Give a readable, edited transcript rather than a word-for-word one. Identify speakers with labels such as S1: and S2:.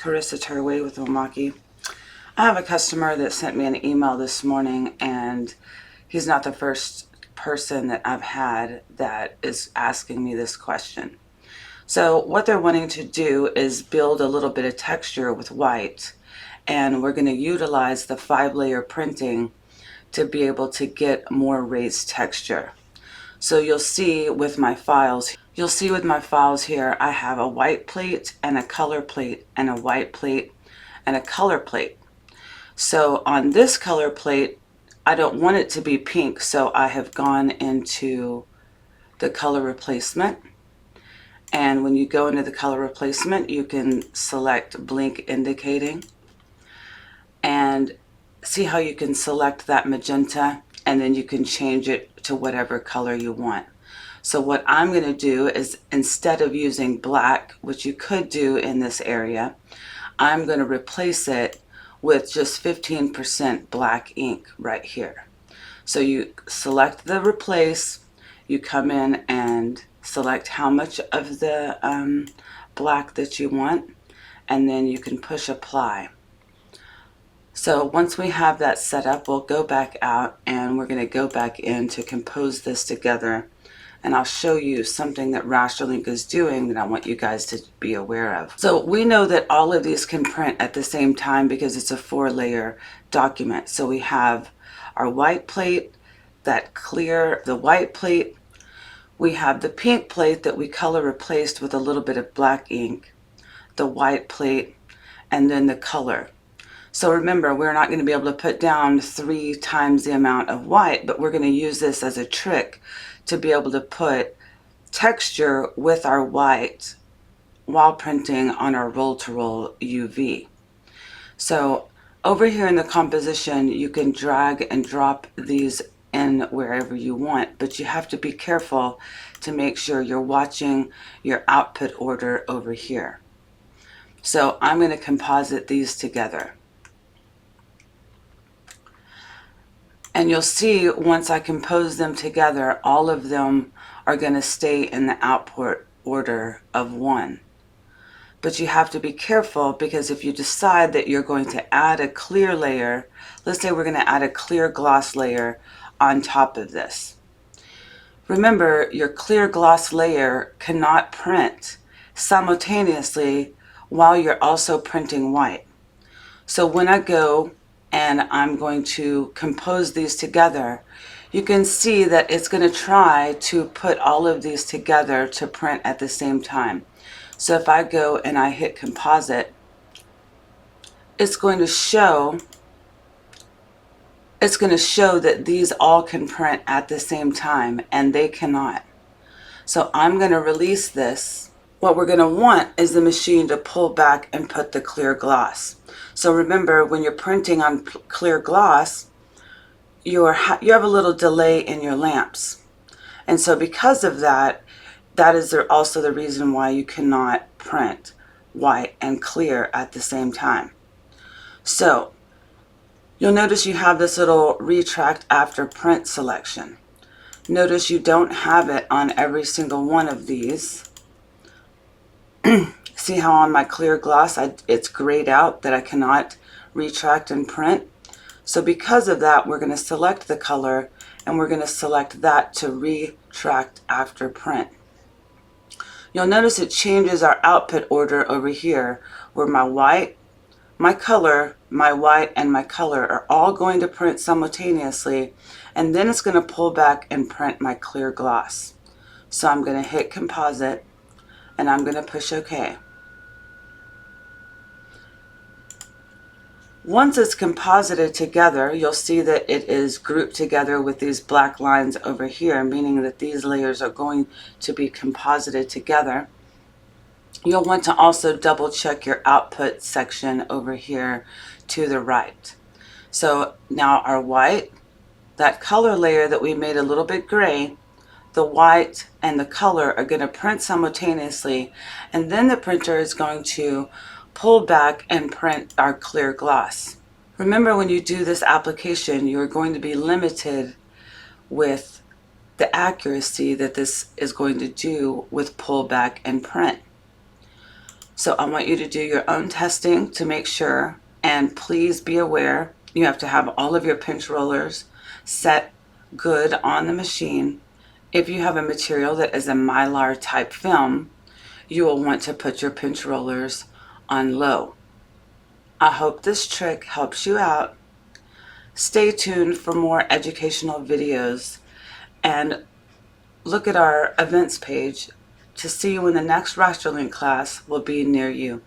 S1: Carissa Turway with Mimaki. I have a customer that sent me an email this morning, and he's not the first person that I've had that is asking me this question. So what they're wanting to do is build a little bit of texture with white, and we're going to utilize the 5-layer printing to be able to get more raised texture. So you'll see with my files here, I have a white plate and a color plate and a white plate and a color plate. So on this color plate, I don't want it to be pink, so I have gone into the color replacement. And when you go into the color replacement, you can select blink indicating and see how you can select that magenta, and then you can change it to whatever color you want. So what I'm going to do is, instead of using black, which you could do in this area, I'm going to replace it with just 15% black ink right here. So you select the replace, you come in and select how much of the black that you want, and then you can push apply. So once we have that set up, we'll go back out and we're going to go back in to compose this together. And I'll show you something that Rasterlink is doing that I want you guys to be aware of. So we know that all of these can print at the same time because it's a 4-layer document. So we have our white plate, that clear, the white plate. We have the pink plate that we color replaced with a little bit of black ink, the white plate, and then the color. So remember, we're not going to be able to put down 3 times the amount of white, but we're going to use this as a trick to be able to put texture with our white while printing on our roll-to-roll UV. So over here in the composition, you can drag and drop these in wherever you want, but you have to be careful to make sure you're watching your output order over here. So I'm going to composite these together. And you'll see once I compose them together, all of them are going to stay in the output order of 1. But you have to be careful, because if you decide that you're going to add a clear layer, let's say we're going to add a clear gloss layer on top of this. Remember, your clear gloss layer cannot print simultaneously while you're also printing white. So when I go and I'm going to compose these together, you can see that it's going to try to put all of these together to print at the same time. So if I go and I hit composite, it's going to show that these all can print at the same time, and they cannot. So I'm going to release this. What we're going to want is the machine to pull back and put the clear gloss. So remember, when you're printing on clear gloss, you have a little delay in your lamps. And so because of that, that is also the reason why you cannot print white and clear at the same time. So you'll notice you have this little retract after print selection. Notice you don't have it on every single one of these. See how on my clear gloss it's grayed out that I cannot retract and print? So because of that, we're going to select the color and we're going to select that to retract after print. You'll notice it changes our output order over here, where my white, my color, my white, and my color are all going to print simultaneously, and then it's going to pull back and print my clear gloss. So I'm going to hit composite and I'm going to push OK. Once it's composited together, you'll see that it is grouped together with these black lines over here, meaning that these layers are going to be composited together. You'll want to also double check your output section over here to the right. So now our white, that color layer that we made a little bit gray, the white and the color are going to print simultaneously, and then the printer is going to pull back and print our clear gloss. Remember, when you do this application, you're going to be limited with the accuracy that this is going to do with pull back and print. So I want you to do your own testing to make sure, and please be aware you have to have all of your pinch rollers set good on the machine. If you have a material that is a mylar type film, you will want to put your pinch rollers on low. I hope this trick helps you out. Stay tuned for more educational videos and look at our events page to see when the next Rasterling class will be near you.